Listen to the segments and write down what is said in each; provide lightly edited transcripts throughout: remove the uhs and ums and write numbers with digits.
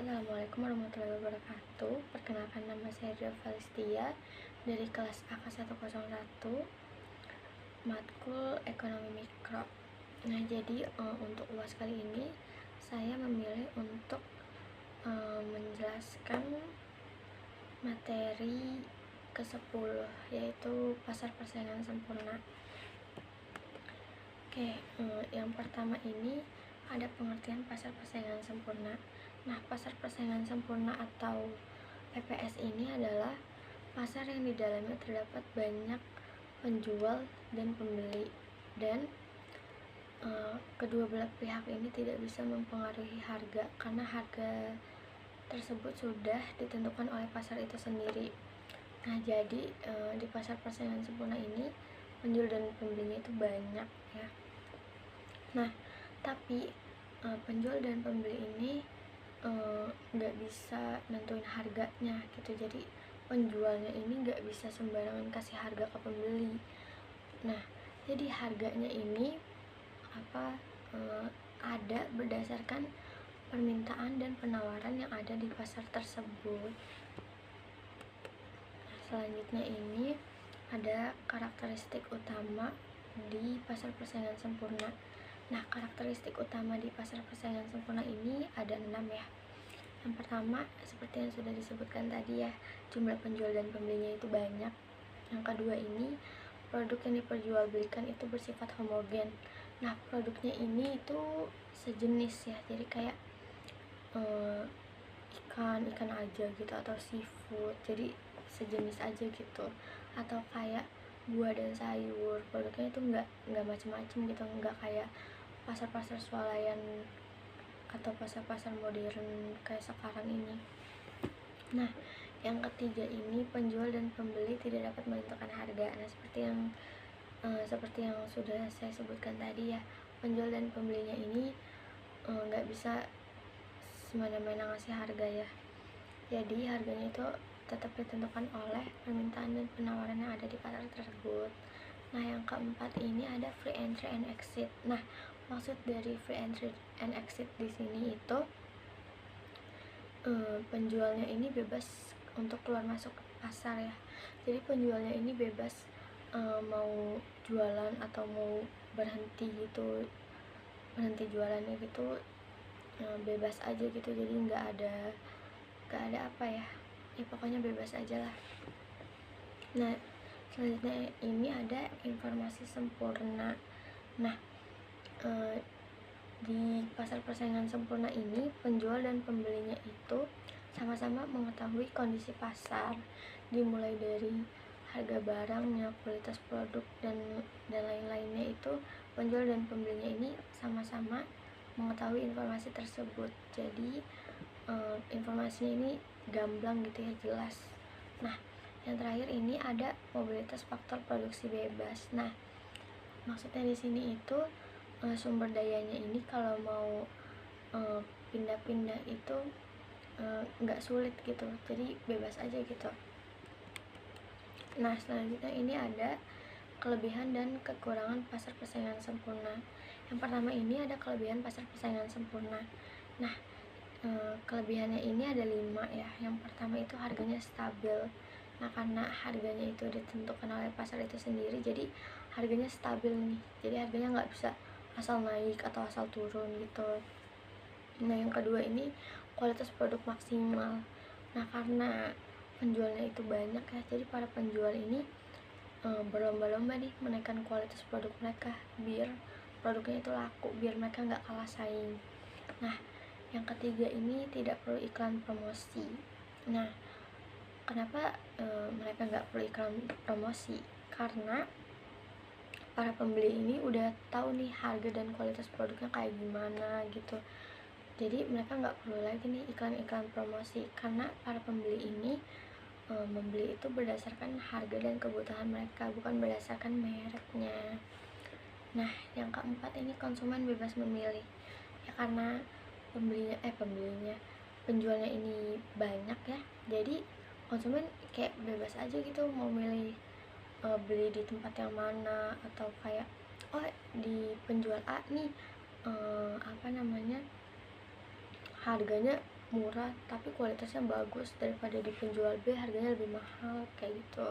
Assalamualaikum warahmatullahi wabarakatuh. Perkenalkan, nama saya Ria Valistia dari kelas AK101, matkul Ekonomi Mikro. Nah, jadi untuk UAS kali ini saya memilih untuk menjelaskan materi ke-10, yaitu pasar persaingan sempurna. Oke, yang pertama ini ada pengertian pasar persaingan sempurna. Nah, pasar persaingan sempurna atau PPS ini adalah pasar yang di dalamnya terdapat banyak penjual dan pembeli, dan kedua belah pihak ini tidak bisa mempengaruhi harga karena harga tersebut sudah ditentukan oleh pasar itu sendiri. Nah, jadi di pasar persaingan sempurna ini penjual dan pembelinya itu banyak ya. Nah, tapi penjual dan pembeli ini nggak bisa nentuin harganya gitu. Jadi penjualnya ini nggak bisa sembarangan kasih harga ke pembeli. Nah, jadi harganya ini ada berdasarkan permintaan dan penawaran yang ada di pasar tersebut. Nah, selanjutnya ini ada karakteristik utama di pasar persaingan sempurna. Nah, karakteristik utama di pasar persaingan sempurna ini ada 6 ya. Yang pertama, seperti yang sudah disebutkan tadi ya, jumlah penjual dan pembelinya itu banyak. Yang kedua ini, produk yang diperjualbelikan itu bersifat homogen. Nah, produknya ini itu sejenis ya, jadi kayak ikan aja gitu, atau seafood, jadi sejenis aja gitu. Atau kayak buah dan sayur, produknya itu nggak macem-macem gitu, nggak kayak pasar-pasar swalayan atau pasar-pasar modern kayak sekarang ini. Nah, yang ketiga ini, penjual dan pembeli tidak dapat menentukan harga. Nah, seperti yang sudah saya sebutkan tadi ya, penjual dan pembelinya ini nggak bisa semena-mena ngasih harga ya. Jadi harganya itu tetap ditentukan oleh permintaan dan penawaran yang ada di pasar tersebut. Nah, yang keempat ini ada free entry and exit. Nah, maksud dari free entry and exit di sini itu penjualnya ini bebas untuk keluar masuk pasar ya. Jadi penjualnya ini bebas mau jualan atau mau berhenti jualannya gitu, bebas aja gitu. Jadi nggak ada apa ya, pokoknya bebas aja lah. Nah, selanjutnya ini ada informasi sempurna. Nah, di pasar persaingan sempurna ini, penjual dan pembelinya itu sama-sama mengetahui kondisi pasar, dimulai dari harga barangnya, kualitas produk, dan lain-lainnya. Itu penjual dan pembelinya ini sama-sama mengetahui informasi tersebut. Jadi informasinya ini gamblang gitu ya, jelas. Nah, yang terakhir ini ada mobilitas faktor produksi bebas. Nah, maksudnya di sini itu sumber dayanya ini kalau mau pindah-pindah itu nggak sulit gitu, jadi bebas aja gitu. Nah, selanjutnya ini ada kelebihan dan kekurangan pasar persaingan sempurna. Yang pertama ini ada kelebihan pasar persaingan sempurna. Nah, kelebihannya ini ada 5 ya. Yang pertama itu harganya stabil. Nah, karena harganya itu ditentukan oleh pasar itu sendiri, jadi harganya stabil nih. Jadi harganya nggak bisa asal naik atau asal turun gitu. Nah, yang kedua ini kualitas produk maksimal. Nah, karena penjualnya itu banyak ya, jadi para penjual ini berlomba-lomba nih menaikkan kualitas produk mereka biar produknya itu laku, biar mereka nggak kalah saing. Nah, yang ketiga ini tidak perlu iklan promosi. Nah, kenapa mereka nggak perlu iklan promosi? Karena para pembeli ini udah tahu nih harga dan kualitas produknya kayak gimana gitu. Jadi mereka nggak perlu lagi nih iklan-iklan promosi, karena para pembeli ini membeli itu berdasarkan harga dan kebutuhan mereka, bukan berdasarkan mereknya. Nah, yang keempat ini konsumen bebas memilih ya, karena penjualnya ini banyak ya, jadi konsumen kayak bebas aja gitu mau milih beli di tempat yang mana, atau kayak di penjual A nih harganya murah tapi kualitasnya bagus daripada di penjual B harganya lebih mahal kayak gitu.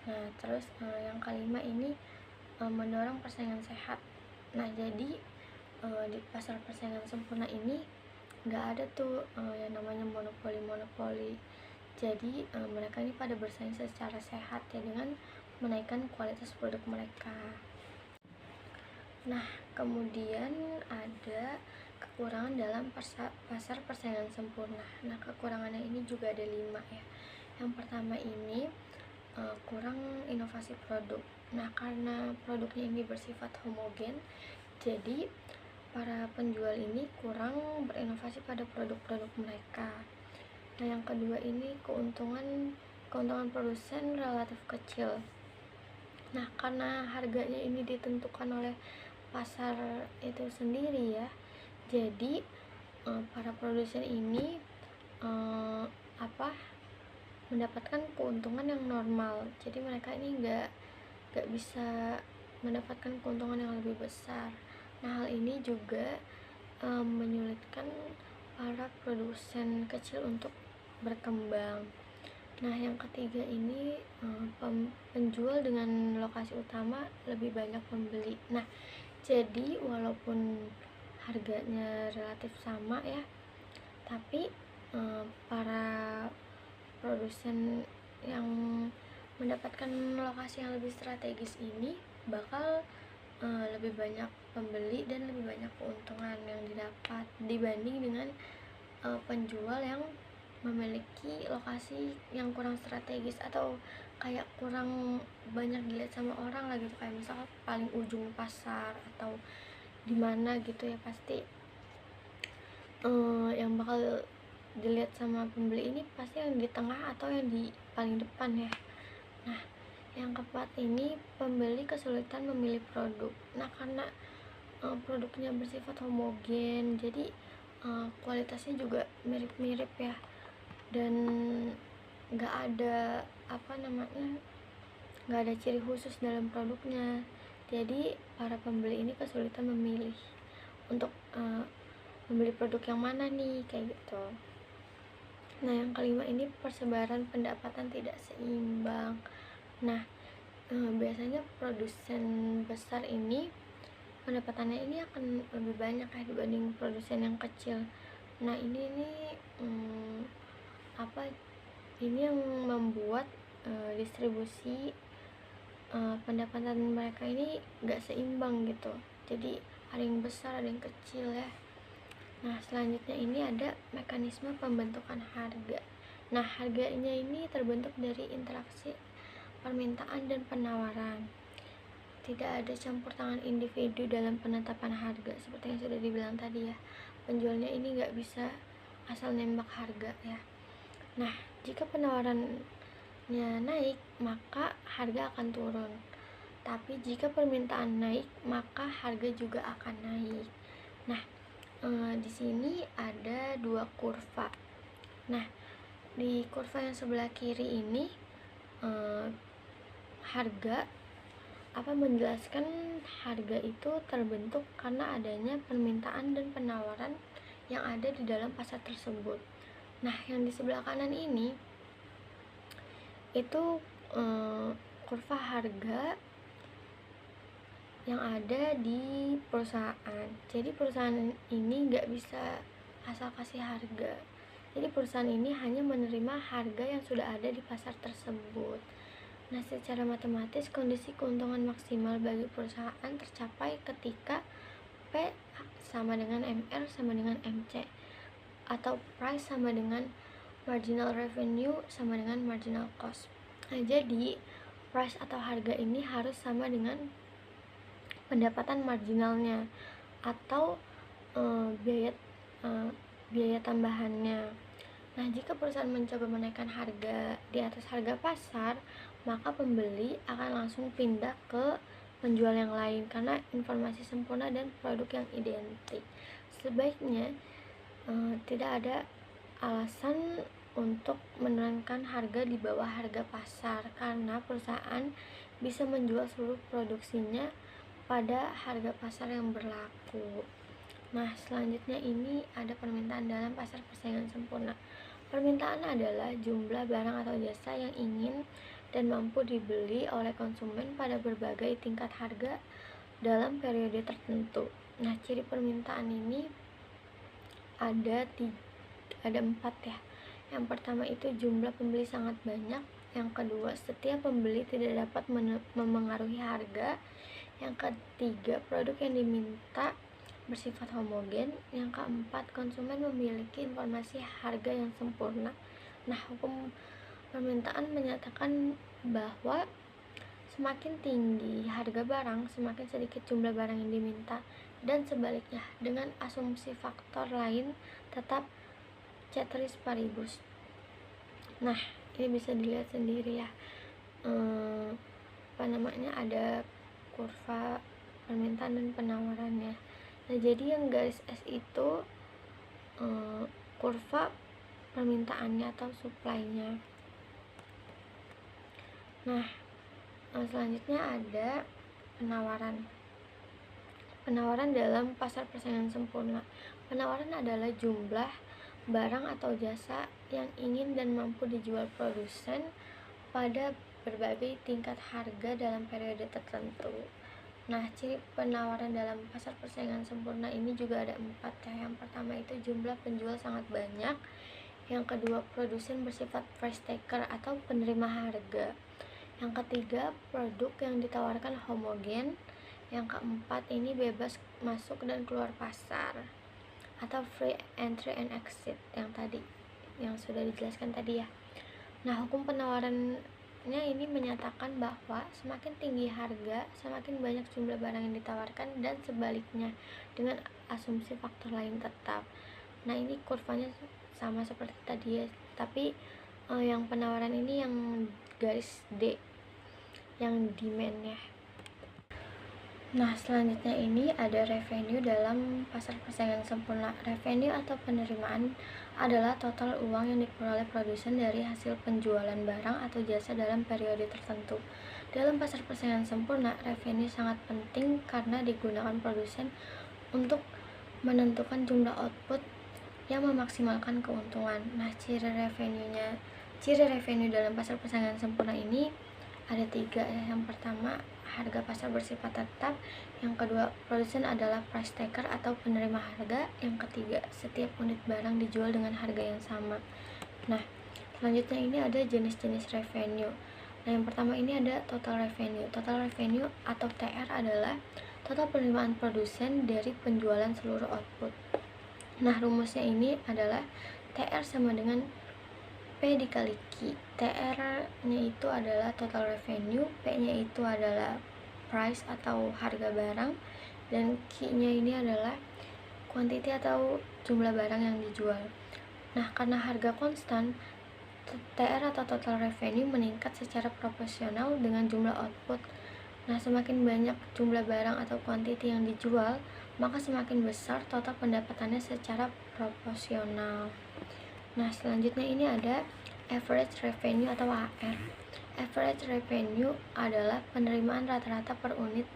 Nah terus yang kelima ini mendorong persaingan sehat. Nah jadi di pasar persaingan sempurna ini nggak ada tuh yang namanya monopoli. Jadi mereka ini pada bersaing secara sehat ya dengan menaikkan kualitas produk mereka. Nah kemudian ada kekurangan dalam pasar persaingan sempurna. Nah kekurangannya ini juga ada 5 ya. Yang pertama ini kurang inovasi produk. Nah karena produknya ini bersifat homogen, jadi para penjual ini kurang berinovasi pada produk-produk mereka. Nah yang kedua ini keuntungan produsen relatif kecil. Nah karena harganya ini ditentukan oleh pasar itu sendiri ya, jadi para produsen ini mendapatkan keuntungan yang normal. Jadi mereka ini nggak bisa mendapatkan keuntungan yang lebih besar. Nah hal ini juga menyulitkan para produsen kecil untuk berkembang. Nah yang ketiga ini penjual dengan lokasi utama lebih banyak pembeli. Nah jadi walaupun harganya relatif sama ya, tapi para produsen yang mendapatkan lokasi yang lebih strategis ini bakal lebih banyak pembeli dan lebih banyak keuntungan yang didapat dibanding dengan penjual yang memiliki lokasi yang kurang strategis atau kayak kurang banyak dilihat sama orang lah gitu, kayak misalnya paling ujung pasar atau di mana gitu ya, pasti yang bakal dilihat sama pembeli ini pasti yang di tengah atau yang di paling depan ya. Nah yang keempat ini pembeli kesulitan memilih produk. Nah karena produknya bersifat homogen, jadi kualitasnya juga mirip-mirip ya, dan nggak ada nggak ada ciri khusus dalam produknya. Jadi para pembeli ini kesulitan memilih untuk membeli produk yang mana nih kayak gitu. Nah yang kelima ini persebaran pendapatan tidak seimbang. Nah biasanya produsen besar ini pendapatannya ini akan lebih banyak ya dibanding produsen yang kecil. Nah ini yang membuat distribusi pendapatan mereka ini gak seimbang gitu. Jadi ada yang besar ada yang kecil ya. Nah selanjutnya ini ada mekanisme pembentukan harga. Nah harganya ini terbentuk dari interaksi permintaan dan penawaran. Tidak ada campur tangan individu dalam penetapan harga. Seperti yang sudah dibilang tadi ya, penjualnya ini gak bisa asal nembak harga ya. Nah jika penawarannya naik maka harga akan turun, tapi jika permintaan naik maka harga juga akan naik. Nah di sini ada 2 kurva. Nah di kurva yang sebelah kiri ini menjelaskan harga itu terbentuk karena adanya permintaan dan penawaran yang ada di dalam pasar tersebut. Nah yang di sebelah kanan ini itu kurva harga yang ada di perusahaan. Jadi perusahaan ini nggak bisa asal kasih harga. Jadi perusahaan ini hanya menerima harga yang sudah ada di pasar tersebut. Nah secara matematis kondisi keuntungan maksimal bagi perusahaan tercapai ketika P sama dengan MR sama dengan MC, atau price sama dengan marginal revenue sama dengan marginal cost. Nah jadi price atau harga ini harus sama dengan pendapatan marginalnya atau biaya tambahannya. Nah jika perusahaan mencoba menaikkan harga di atas harga pasar, maka pembeli akan langsung pindah ke penjual yang lain karena informasi sempurna dan produk yang identik. Sebaiknya tidak ada alasan untuk menurunkan harga di bawah harga pasar karena perusahaan bisa menjual seluruh produksinya pada harga pasar yang berlaku. Nah, selanjutnya ini ada permintaan dalam pasar persaingan sempurna. Permintaan adalah jumlah barang atau jasa yang ingin dan mampu dibeli oleh konsumen pada berbagai tingkat harga dalam periode tertentu. Nah, ciri permintaan ini ada 4 ya. Yang pertama itu jumlah pembeli sangat banyak. Yang kedua, setiap pembeli tidak dapat memengaruhi harga. Yang ketiga, produk yang diminta bersifat homogen. Yang keempat, konsumen memiliki informasi harga yang sempurna. Nah, hukum permintaan menyatakan bahwa semakin tinggi harga barang, semakin sedikit jumlah barang yang diminta, dan sebaliknya dengan asumsi faktor lain tetap ceteris paribus. Nah, ini bisa dilihat sendiri ya. Ada kurva permintaan dan penawarannya. Nah, jadi yang garis S itu kurva permintaannya atau supply-nya. Nah, selanjutnya ada penawaran. Penawaran dalam pasar persaingan sempurna. Penawaran adalah jumlah barang atau jasa yang ingin dan mampu dijual produsen pada berbagai tingkat harga dalam periode tertentu. Nah, ciri penawaran dalam pasar persaingan sempurna ini juga ada 4 ya. Yang pertama itu jumlah penjual sangat banyak. Yang kedua, produsen bersifat price taker atau penerima harga. Yang ketiga, produk yang ditawarkan homogen. Yang keempat, ini bebas masuk dan keluar pasar atau free entry and exit yang sudah dijelaskan tadi ya. Nah, hukum penawarannya ini menyatakan bahwa semakin tinggi harga, semakin banyak jumlah barang yang ditawarkan, dan sebaliknya dengan asumsi faktor lain tetap. Nah, ini kurvanya sama seperti tadi ya, tapi yang penawaran ini yang garis D, yang demand-nya. Nah, selanjutnya ini ada revenue dalam pasar persaingan sempurna. Revenue atau penerimaan adalah total uang yang diperoleh produsen dari hasil penjualan barang atau jasa dalam periode tertentu. Dalam pasar persaingan sempurna, revenue sangat penting karena digunakan produsen untuk menentukan jumlah output yang memaksimalkan keuntungan. Nah, ciri revenue dalam pasar persaingan sempurna ini ada 3 ya. Yang pertama, harga pasar bersifat tetap. Yang kedua, produsen adalah price taker atau penerima harga. Yang ketiga, setiap unit barang dijual dengan harga yang sama. Nah, selanjutnya ini ada jenis-jenis revenue. Nah, yang pertama ini ada total revenue. Total revenue atau TR adalah total penerimaan produsen dari penjualan seluruh output. Nah, rumusnya ini adalah TR sama dengan P dikali Q. TR-nya itu adalah total revenue, P-nya itu adalah price atau harga barang, dan Q-nya ini adalah quantity atau jumlah barang yang dijual. Nah, karena harga konstan, TR atau total revenue meningkat secara proporsional dengan jumlah output. Nah, semakin banyak jumlah barang atau quantity yang dijual, maka semakin besar total pendapatannya secara proporsional. Nah, selanjutnya ini ada average revenue atau AR. Average revenue adalah penerimaan rata-rata per unit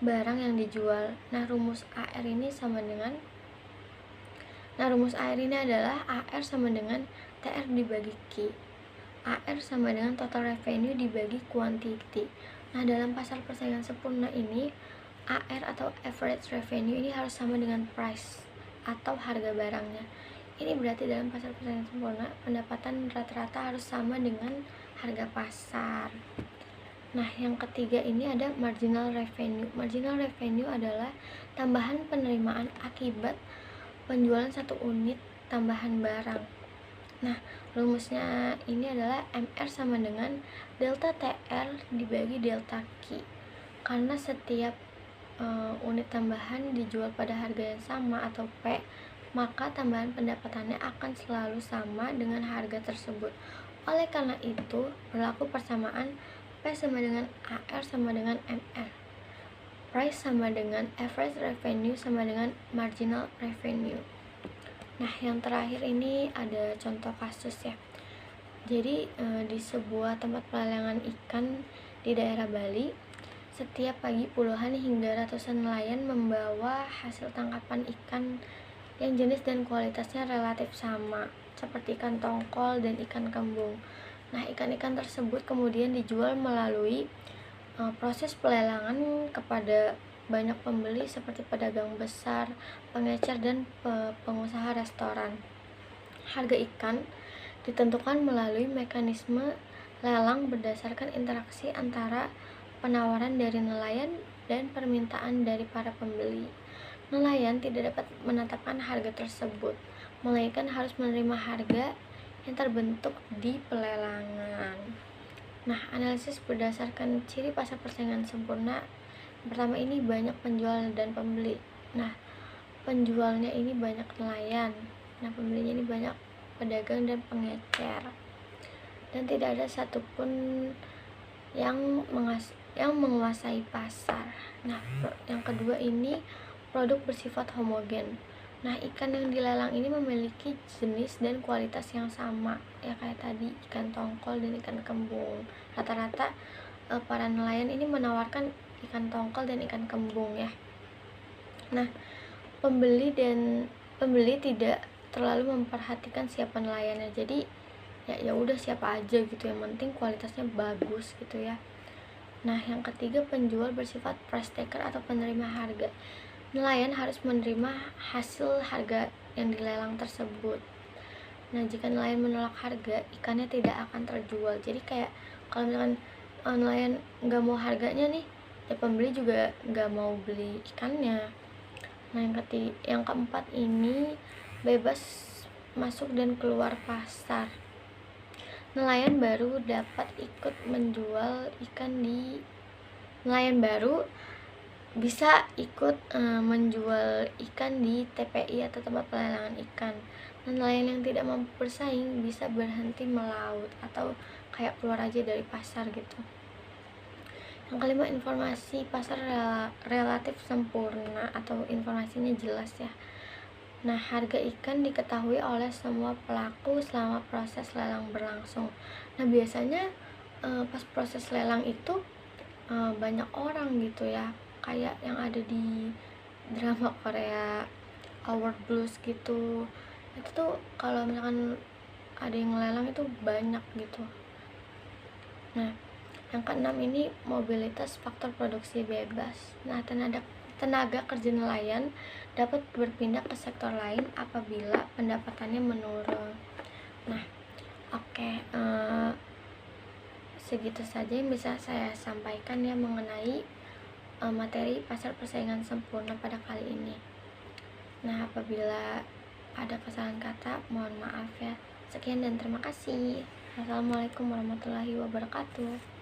barang yang dijual. Nah, rumus AR ini adalah AR sama dengan TR dibagi Q. AR sama dengan total revenue dibagi quantity. Nah, dalam pasar persaingan sempurna ini, AR atau average revenue ini harus sama dengan price atau harga barangnya. Ini berarti dalam pasar persaingan sempurna, pendapatan rata-rata harus sama dengan harga pasar. Nah, yang ketiga ini ada marginal revenue. Marginal revenue adalah tambahan penerimaan akibat penjualan satu unit tambahan barang. Nah, rumusnya ini adalah MR sama dengan delta TR dibagi delta Q. Karena setiap unit tambahan dijual pada harga yang sama atau P, maka tambahan pendapatannya akan selalu sama dengan harga tersebut. Oleh karena itu, berlaku persamaan P sama dengan AR sama dengan MR. Price sama dengan average revenue sama dengan marginal revenue. Nah, yang terakhir ini ada contoh kasus ya. Jadi di sebuah tempat pelelangan ikan di daerah Bali, Setiap pagi puluhan hingga ratusan nelayan membawa hasil tangkapan ikan yang jenis dan kualitasnya relatif sama, seperti ikan tongkol dan ikan kembung. Nah, ikan-ikan tersebut kemudian dijual melalui proses pelelangan kepada banyak pembeli seperti pedagang besar, pengecer, dan pengusaha restoran. Harga ikan ditentukan melalui mekanisme lelang berdasarkan interaksi antara penawaran dari nelayan dan permintaan dari para pembeli. Nelayan tidak dapat menetapkan harga tersebut, melainkan harus menerima harga yang terbentuk di pelelangan. Nah, analisis berdasarkan ciri pasar persaingan sempurna. Pertama, ini banyak penjual dan pembeli. Nah, penjualnya ini banyak nelayan. Nah, pembelinya ini banyak pedagang dan pengecer. Dan tidak ada satupun yang menguasai pasar. Nah, yang kedua ini produk bersifat homogen. Nah, ikan yang dilelang ini memiliki jenis dan kualitas yang sama, ya kayak tadi ikan tongkol dan ikan kembung. Rata-rata para nelayan ini menawarkan ikan tongkol dan ikan kembung ya. Nah, pembeli tidak terlalu memperhatikan siapa nelayannya. Jadi ya udah siapa aja gitu, yang penting kualitasnya bagus gitu ya. Nah, yang ketiga, penjual bersifat price taker atau penerima harga. Nelayan harus menerima hasil harga yang dilelang tersebut. Nah, jika nelayan menolak harga, ikannya tidak akan terjual. Jadi kayak kalau misalkan nelayan nggak mau harganya nih, ya pembeli juga nggak mau beli ikannya. Nah, yang keempat ini bebas masuk dan keluar pasar. Nelayan baru bisa ikut menjual ikan di TPI atau tempat pelelangan ikan. Dan nelayan yang tidak mampu bersaing bisa berhenti melaut atau kayak keluar aja dari pasar gitu. Yang kelima, informasi pasar relatif sempurna atau informasinya jelas ya. Nah, harga ikan diketahui oleh semua pelaku selama proses lelang berlangsung. Nah, biasanya pas proses lelang itu banyak orang gitu ya, kayak yang ada di drama Korea Our Blues gitu. Itu tuh kalau misalkan ada yang lelang itu banyak gitu. Nah, yang keenam ini mobilitas faktor produksi bebas. Nah, tenaga kerja nelayan dapat berpindah ke sektor lain apabila pendapatannya menurun. Nah, oke, segitu saja yang bisa saya sampaikan ya mengenai materi pasar persaingan sempurna pada kali ini. Nah, apabila ada kesalahan kata, mohon maaf ya. Sekian dan terima kasih. Assalamualaikum warahmatullahi wabarakatuh.